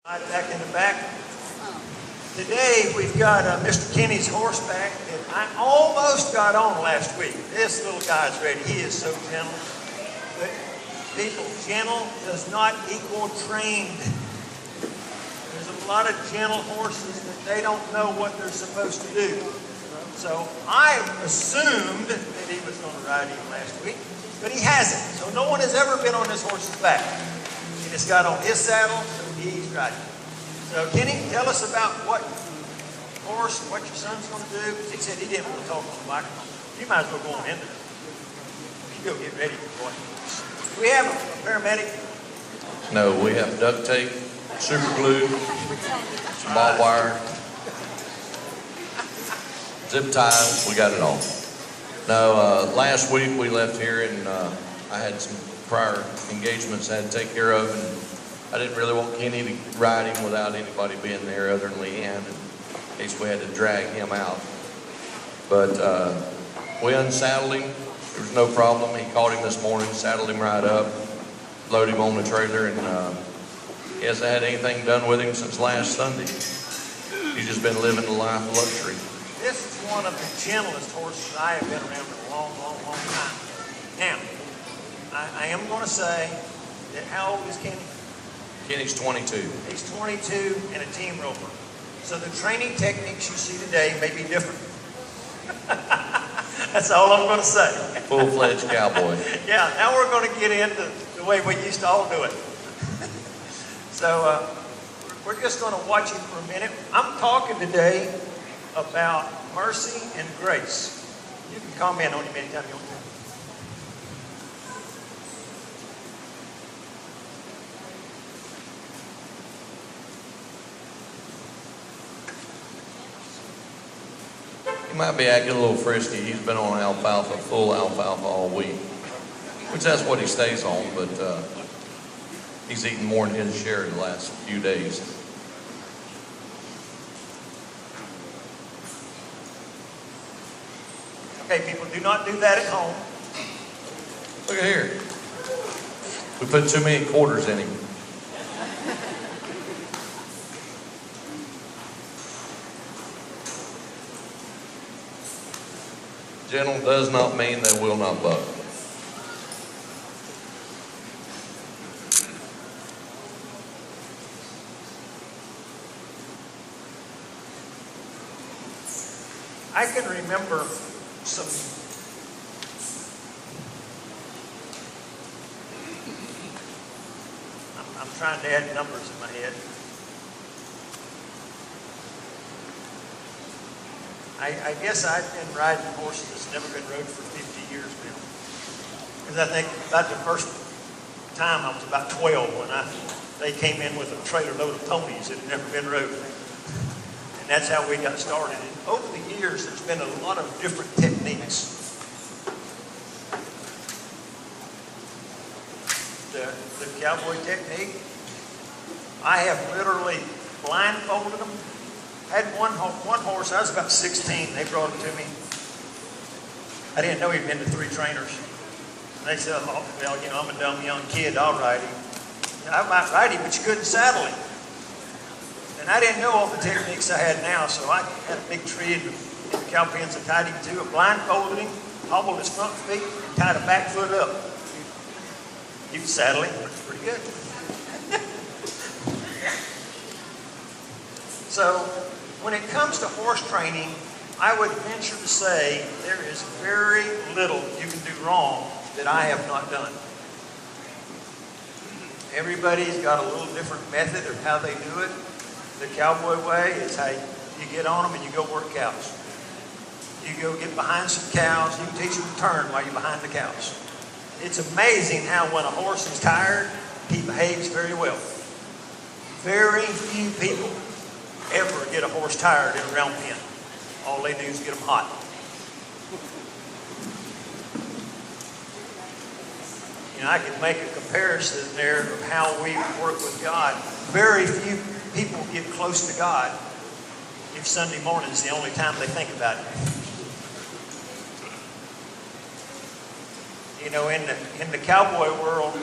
Back in the back. Today we've got Mr. Kenny's horseback that I almost got on last week. This little guy's ready. He is so gentle. But people, gentle does not equal trained. There's a lot of gentle horses that they don't know what they're supposed to do. So I assumed that he was going to ride him last week, but he hasn't. So no one has ever been on this horse's back. He just got on his saddle. He's riding. So Kenny, tell us about what horse, what your son's going to do. He said he didn't want to talk on the microphone. You might as well go on in there. You go get ready, boy. Do we have a paramedic? No, we have duct tape, super glue, some barbed wire, zip ties. We got it all. No, last week we left here and I had some prior engagements I had to take care of, and I didn't really want Kenny to ride him without anybody being there other than Leanne, in case we had to drag him out. But we unsaddled him. There was no problem. He caught him this morning, saddled him right up, loaded him on the trailer, and he hasn't had anything done with him since last Sunday. He's just been living the life of luxury. This is one of the gentlest horses I have been around for a long, long, long time. Now, I am going to say that how old is Kenny? Kenny's 22. He's 22 and a team roper. So the training techniques you see today may be different. That's all I'm going to say. Full-fledged cowboy. Yeah, now we're going to get into the way we used to all do it. So we're just going to watch him for a minute. I'm talking today about mercy and grace. You can comment on him anytime you want to. He might be acting a little frisky. He's been on alfalfa, full alfalfa all week, which that's what he stays on, but he's eaten more than his share in the last few days. Okay, people, do not do that at home. Look at here. We put too many quarters in him. Gentle does not mean they will not buck. I can remember some I'm trying to add numbers in my head. I guess I've been riding horses that's never been rode for 50 years now. Because I think about the first time I was about 12 when they came in with a trailer load of ponies that had never been rode. And that's how we got started. And over the years, there's been a lot of different techniques. The cowboy technique, I have literally blindfolded them. I had one horse, I was about 16, they brought him to me. I didn't know he'd been to 3 trainers. They said, oh, well, you know, I'm a dumb young kid, I'll ride him. I might ride him, but you couldn't saddle him. And I didn't know all the techniques I had now, so I had a big tree and the cow pins I tied him to, I blindfolded him, hobbled his front feet, and tied a back foot up. You can saddle him, it's pretty good. So, when it comes to horse training, I would venture to say there is very little you can do wrong that I have not done. Everybody's got a little different method of how they do it. The cowboy way is how you get on them and you go work cows. You go get behind some cows, you can teach them to turn while you're behind the cows. It's amazing how when a horse is tired, he behaves very well. Very few people ever get a horse tired in a round pen. All they do is get them hot. You know, I could make a comparison there of how we work with God. Very few people get close to God if Sunday morning is the only time they think about it. You know, in the cowboy world,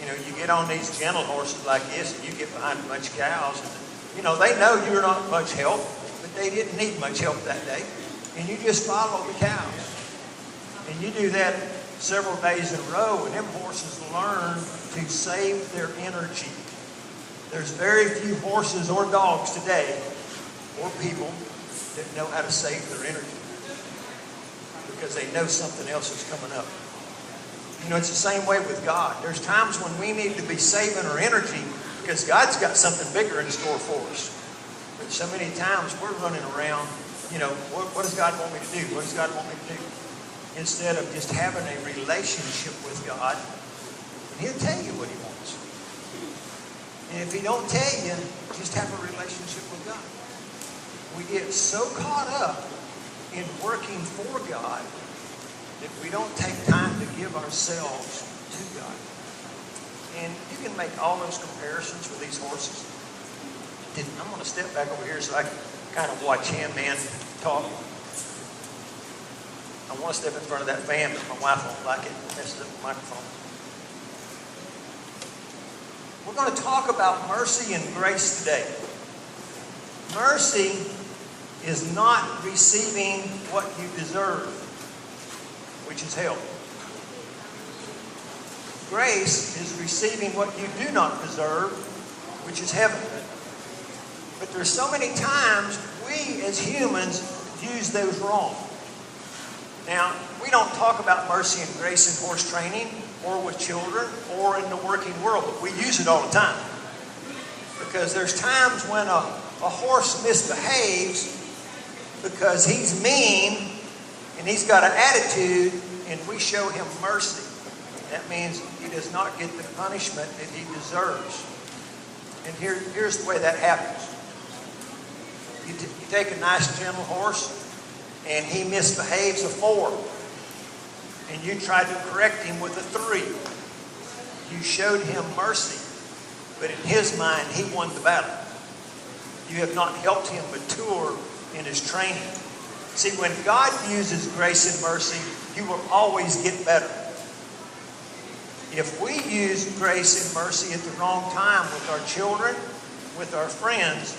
You know, you get on these gentle horses like this, and you get behind a bunch of cows. And, you know, they know you're not much help, but they didn't need much help that day. And you just follow the cows. And you do that several days in a row, and them horses learn to save their energy. There's very few horses or dogs today, or people, that know how to save their energy because they know something else is coming up. You know, it's the same way with God. There's times when we need to be saving our energy because God's got something bigger in store for us. But so many times we're running around, you know, what does God want me to do? What does God want me to do? Instead of just having a relationship with God, and He'll tell you what He wants. And if He don't tell you, just have a relationship with God. We get so caught up in working for God that we don't take time to give ourselves to God. And you can make all those comparisons with these horses. I'm going to step back over here so I can kind of watch him, man, talk. I want to step in front of that fan, but my wife won't like it. It messes up the microphone. We're going to talk about mercy and grace today. Mercy is not receiving what you deserve, which is hell. Grace is receiving what you do not deserve, which is heaven. But there's so many times we as humans use those wrong. Now, we don't talk about mercy and grace in horse training or with children or in the working world, but we use it all the time. Because there's times when a horse misbehaves because he's mean and he's got an attitude, and we show him mercy. That means he does not get the punishment that he deserves. And here's the way that happens. You take a nice gentle horse and he misbehaves a 4, and you try to correct him with a 3. You showed him mercy, but in his mind he won the battle. You have not helped him mature in his training. See, when God uses grace and mercy, you will always get better. If we use grace and mercy at the wrong time with our children, with our friends,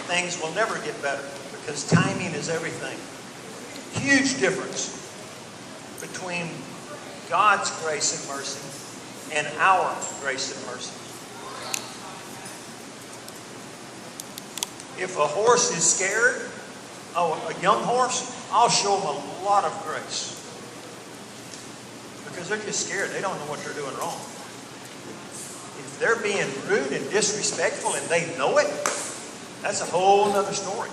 things will never get better because timing is everything. Huge difference between God's grace and mercy and our grace and mercy. If a horse is scared, a young horse, I'll show them a lot of grace. Because they're just scared. They don't know what they're doing wrong. If they're being rude and disrespectful and they know it, that's a whole other story.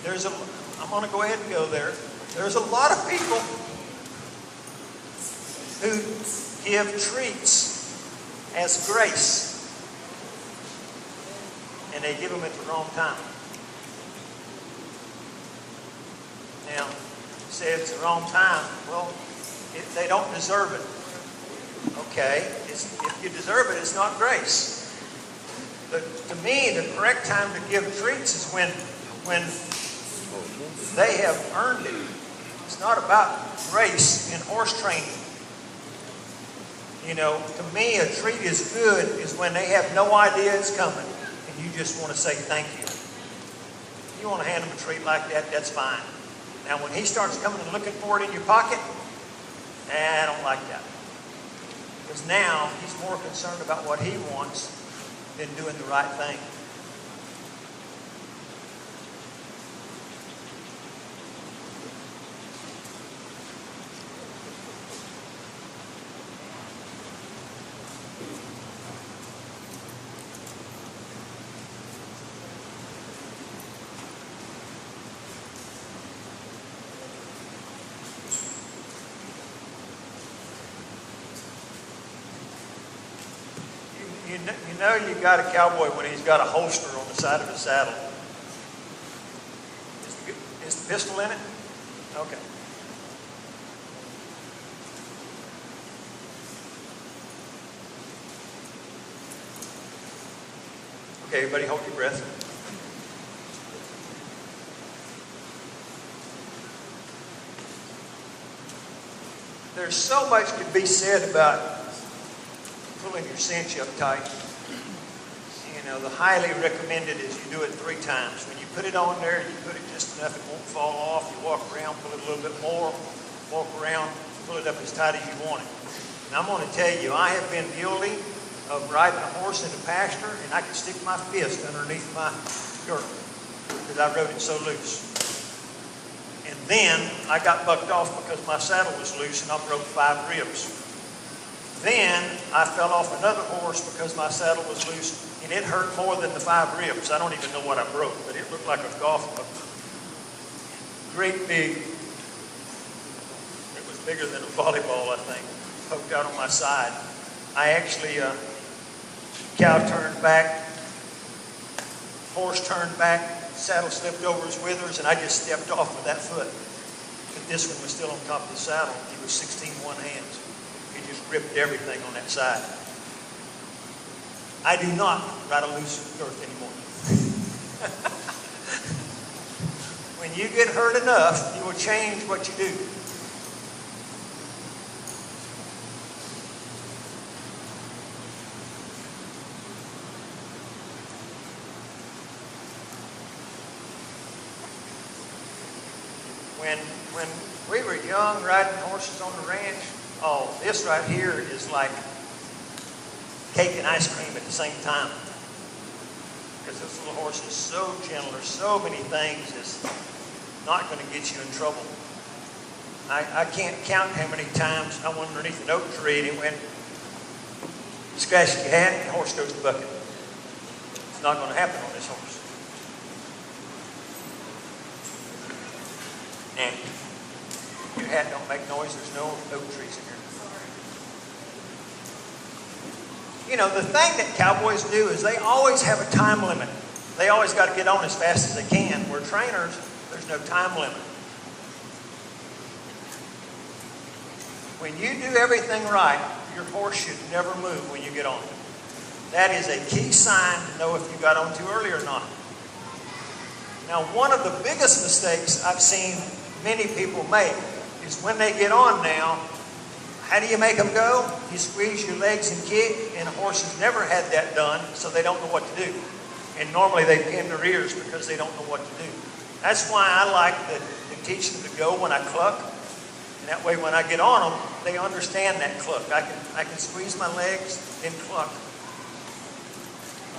I'm going to go ahead and go there. There's a lot of people who give treats as grace, and they give them at the wrong time. Now, say it's the wrong time. Well, they don't deserve it. Okay, if you deserve it, it's not grace. But to me, the correct time to give treats is when they have earned it. It's not about grace in horse training. You know, to me, a treat is good is when they have no idea it's coming, and you just want to say thank you. If you want to hand them a treat like that, that's fine. Now, when he starts coming and looking for it in your pocket, I don't like that. Because now he's more concerned about what he wants than doing the right thing. You know you got a cowboy when he's got a holster on the side of his saddle. Is the pistol in it? Okay. Okay, everybody hold your breath. There's so much to be said about pulling your cinch up tight. You know, the highly recommended is you do it 3 times. When you put it on there, you put it just enough it won't fall off. You walk around, pull it a little bit more, walk around, pull it up as tight as you want it. And I'm going to tell you, I have been guilty of riding a horse in a pasture, and I could stick my fist underneath my girdle because I rode it so loose. And then I got bucked off because my saddle was loose and I broke 5 ribs. Then I fell off another horse because my saddle was loose, and it hurt more than the 5 ribs. I don't even know what I broke, but it looked like a great big, it was bigger than a volleyball, I think, poked out on my side. I actually, cow turned back, horse turned back, saddle slipped over his withers, and I just stepped off with that foot. But this one was still on top of the saddle. He was 16 one hands. He just ripped everything on that side. I do not ride a loose girth anymore. When you get hurt enough, you will change what you do. When we were young riding horses on the ranch, oh, this right here is like cake and ice cream at the same time. Because this little horse is so gentle. There's so many things that's not going to get you in trouble. I can't count how many times I went underneath an oak tree and it went, scratched your hat and the horse goes to bucket. It's not going to happen on this horse. And your hat don't make noise. There's no oak trees in here. You know, the thing that cowboys do is they always have a time limit. They always got to get on as fast as they can. Where trainers, there's no time limit. When you do everything right, your horse should never move when you get on. That is a key sign to know if you got on too early or not. Now, one of the biggest mistakes I've seen many people make is when they get on now, how do you make them go? You squeeze your legs and kick, and a horse has never had that done, so they don't know what to do. And normally they pin their ears because they don't know what to do. That's why I like to teach them to go when I cluck. And that way when I get on them, they understand that cluck. I can squeeze my legs, then cluck.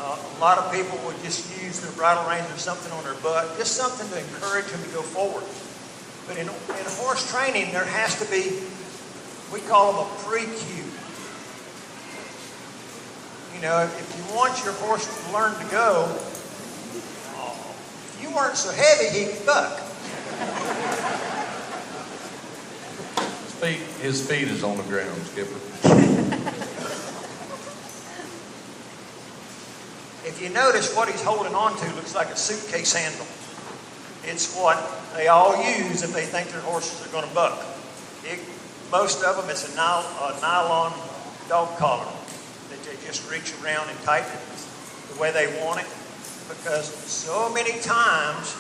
A lot of people would just use their bridle reins or something on their butt, just something to encourage them to go forward. But in horse training, there has to be, we call them a pre-cue. You know, if you want your horse to learn to go, if you weren't so heavy, he could buck. His feet is on the ground, Skipper. If you notice, what he's holding on to looks like a suitcase handle. It's what they all use if they think their horses are going to buck. Most of them, it's a nylon dog collar that they just reach around and tighten it the way they want it. Because so many times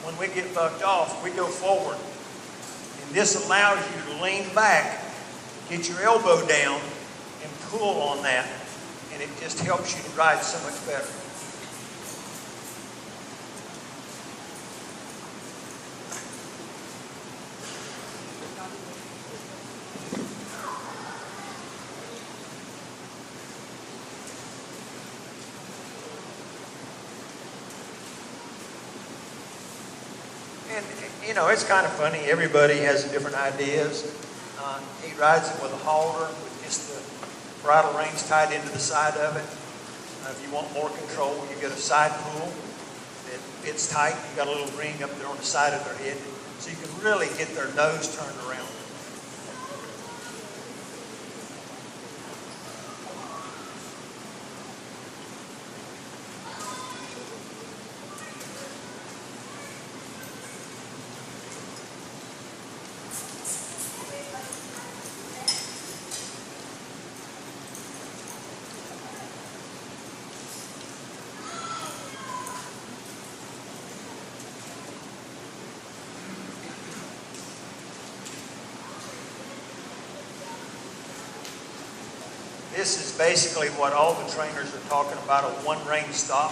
when we get bucked off, we go forward. And this allows you to lean back, get your elbow down, and pull on that. And it just helps you to ride so much better. And, you know, it's kind of funny. Everybody has different ideas. He rides it with a halter, with just the bridle reins tied into the side of it. If you want more control, you get a side pull that fits tight. You got a little ring up there on the side of their head, so you can really get their nose turned around. this is basically what all the trainers are talking about, a one-rein stop.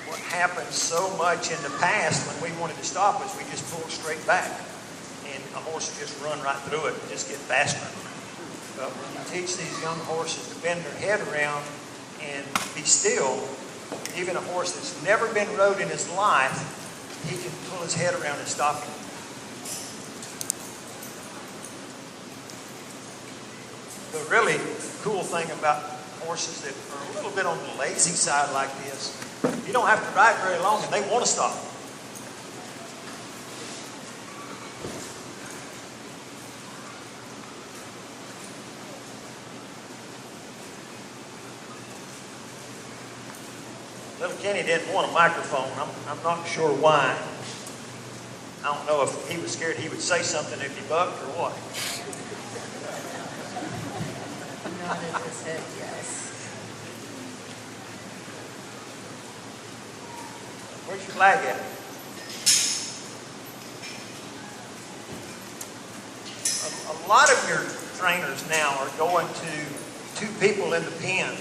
What happens so much in the past when we wanted to stop is we just pull straight back. And a horse will just run right through it and just get faster. But when you teach these young horses to bend their head around and be still, even a horse that's never been rode in his life, he can pull his head around and stop him. The really cool thing about horses that are a little bit on the lazy side like this, you don't have to ride very long and they want to stop. Little Kenny didn't want a microphone. I'm not sure why. I don't know if he was scared he would say something if he bucked or what. Nodded his head, yes. Where's your flag at? A lot of your trainers now are going to 2 people in the pen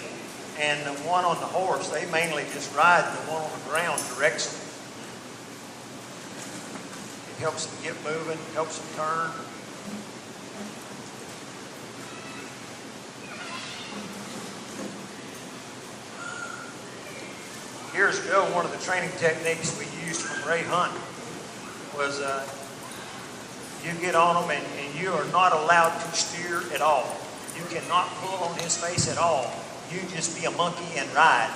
and the one on the horse. They mainly just ride, and the one on the ground directs them. It helps them get moving, helps them turn. Years ago, one of the training techniques we used from Ray Hunt was you get on them and you are not allowed to steer at all. You cannot pull on his face at all. You just be a monkey and ride.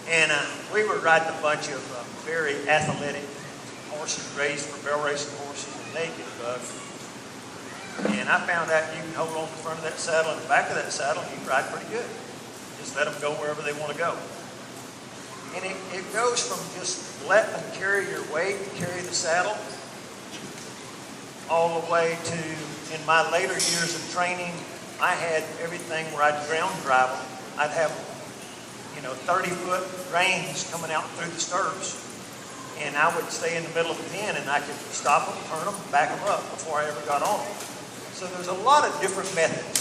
And we were riding a bunch of very athletic horses raised for barrel racing horses, and they get bugged. And I found out you can hold on the front of that saddle and the back of that saddle, and you can ride pretty good. Just let them go wherever they want to go. And it goes from just letting them carry your weight, carry the saddle, all the way to, in my later years of training, I had everything where I'd ground drive them. I'd have, 30-foot reins coming out through the stirrups. And I would stay in the middle of the pen and I could stop them, turn them, back them up before I ever got on them. So there's a lot of different methods.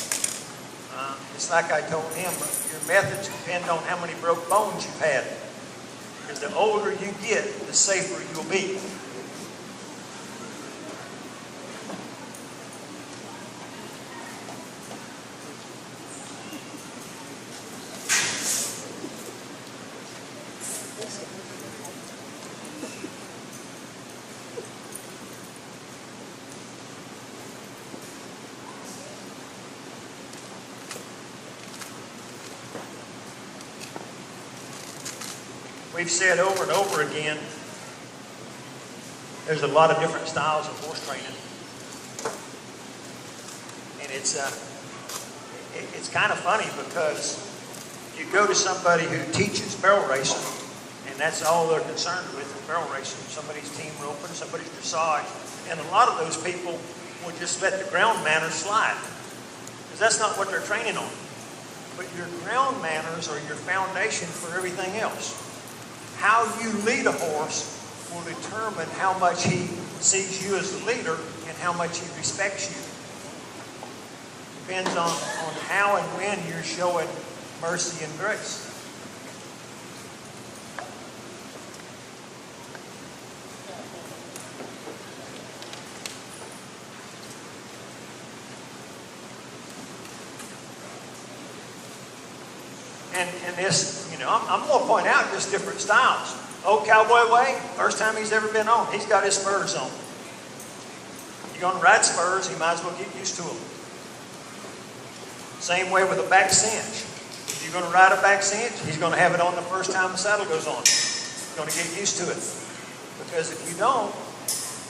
It's like I told him, your methods depend on how many broke bones you've had. Because the older you get, the safer you'll be. We've said over and over again, there's a lot of different styles of horse training. And it's kind of funny because you go to somebody who teaches barrel racing, and that's all they're concerned with is barrel racing. Somebody's team roping, somebody's dressage. And a lot of those people will just let the ground manners slide. Because that's not what they're training on. But your ground manners are your foundation for everything else. How you lead a horse will determine how much he sees you as the leader and how much he respects you. Depends on how and when you're showing mercy and grace. And this, I'm going to point out just different styles. Old Cowboy way, first time he's ever been on, he's got his spurs on. You're going to ride spurs, he might as well get used to them. Same way with a back cinch. If you're going to ride a back cinch, he's going to have it on the first time the saddle goes on. He's going to get used to it. Because if you don't,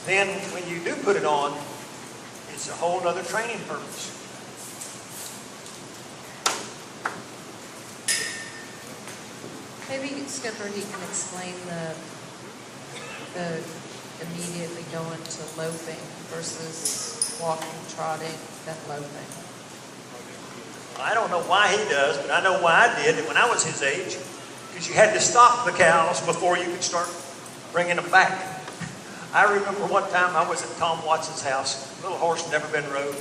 then when you do put it on, it's a whole other training purpose. Maybe Skipper, he can explain the immediately going to loping versus walking, trotting, then loping. I don't know why he does, but I know why I did it when I was his age. Because you had to stop the cows before you could start bringing them back. I remember one time I was at Tom Watson's house. Little horse, never been rode.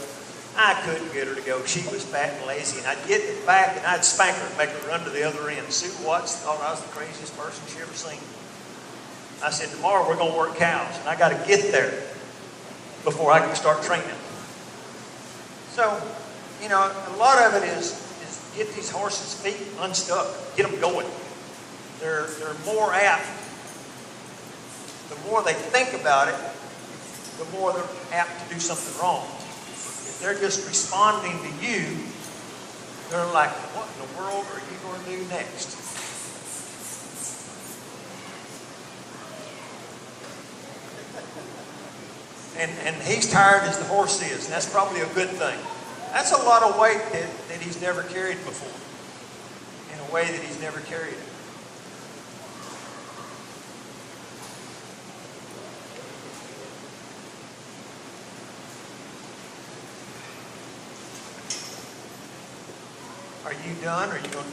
I couldn't get her to go. She was fat and lazy, and I'd get it back and I'd spank her and make her run to the other end. Sue Watts thought I was the craziest person she ever seen. I said, tomorrow we're going to work cows, and I got to get there before I can start training. So, you know, a lot of it is get these horses' feet unstuck, get them going. They're more apt. The more they think about it, the more they're apt to do something wrong. If they're just responding to you, they're like, what in the world are you going to do next? And he's tired as the horse is, and that's probably a good thing. That's a lot of weight that he's never carried before, in a way that he's never carried it. Are you done? Or are you going to?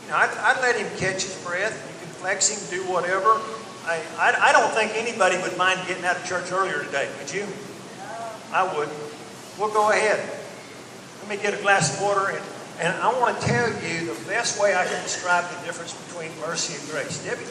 You know, I'd let him catch his breath. You can flex him, do whatever. I don't think anybody would mind getting out of church earlier today. Would you? I would. We'll go ahead. Let me get a glass of water. And I want to tell you the best way I can describe the difference between mercy and grace. Debbie,